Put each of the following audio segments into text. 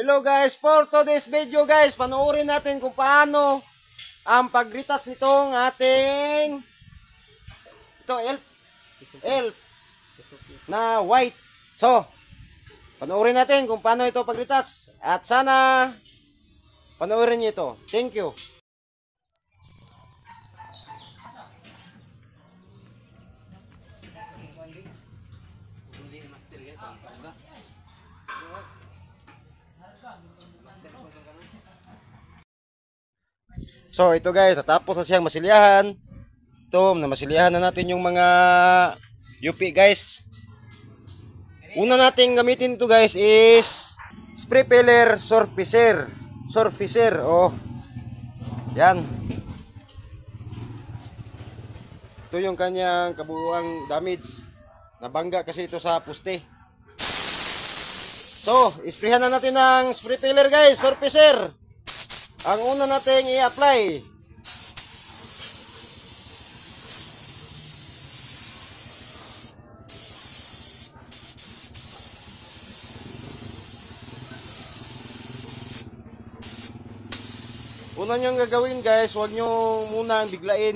Hello guys, for today's video guys, panoorin natin kung paano ang pag-retouch nitong ating elf na white. So, panoorin natin kung paano ito pag-retouch at sana panoorin niyo ito. Thank you. So ito guys, natapos na siyang masilyahan. Ito, namasiliyahan na natin yung mga UP guys. Una nating gamitin ito guys is spray peeler surfacer. Oh. Yan. Ito yung kanyang kabuuang damage. Nabangga kasi ito sa poste. So, isprayhan na natin ng spray peeler guys, surfacer. Ang una nating i-apply. Una niyong gagawin guys, huwag nyo muna biglain.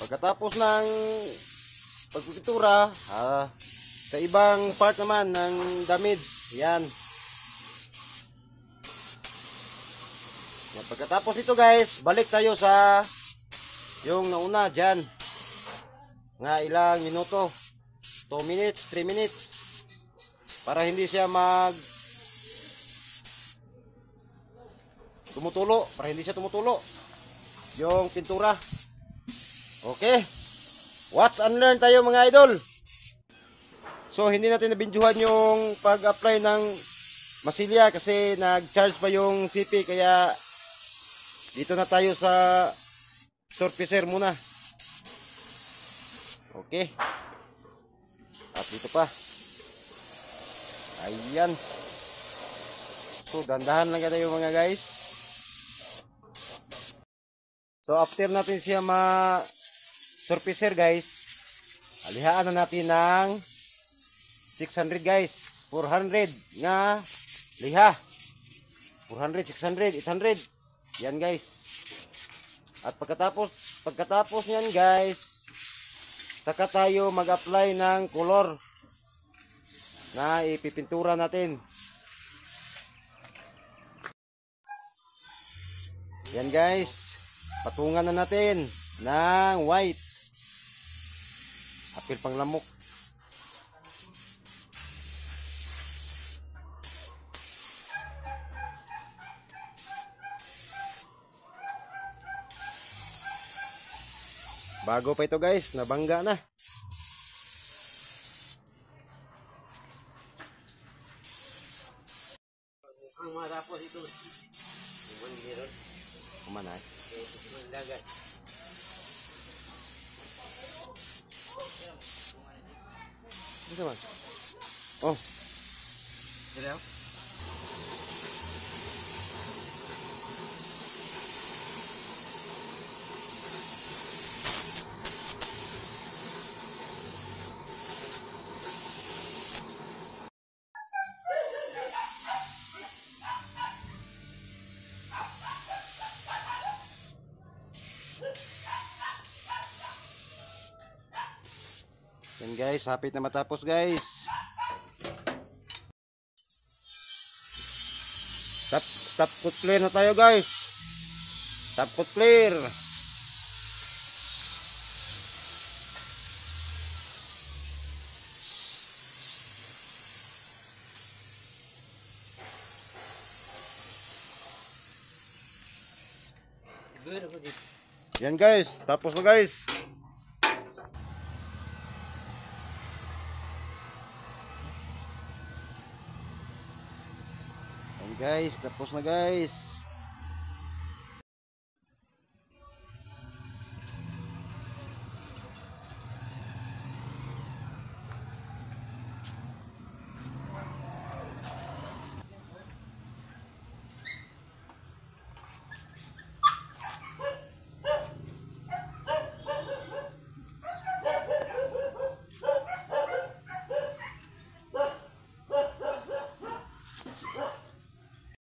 Pagkatapos ng pagpipintura, sa ibang part naman ng damage, yan. Pagkatapos ito guys, balik tayo sa yung nauna dyan. Nga ilang minuto, 2 minutes, 3 minutes, para hindi siya tumutulo, yung pintura. Okay, watch and learn tayo mga idol. So hindi natin nabindyuhan yung pag-apply ng masilya kasi nag-charge pa yung CP, kaya dito na tayo sa surfacer muna. Okay. At dito pa. Ayan. So, dandahan lang tayo mga guys. So, after natin siya surfacer guys, alihaan na natin ng 600 guys. 400 nga liha. 400, 600, 800. Yan guys. At pagkatapos niyan guys, saka tayo mag-apply ng color na ipipintura natin. Yan guys, patungan na natin ng white. Apil pang lamok. Bago pa ito guys, nabangga na. Ang matapos ito. Ibang giniron. Kumanay. Dagat. Ito man. Oh. Hello. Yan guys, hapit na matapos guys. Top coat clear na tayo guys. Top coat clear. Yan guys, tapos na guys. Guys, tapos na guys.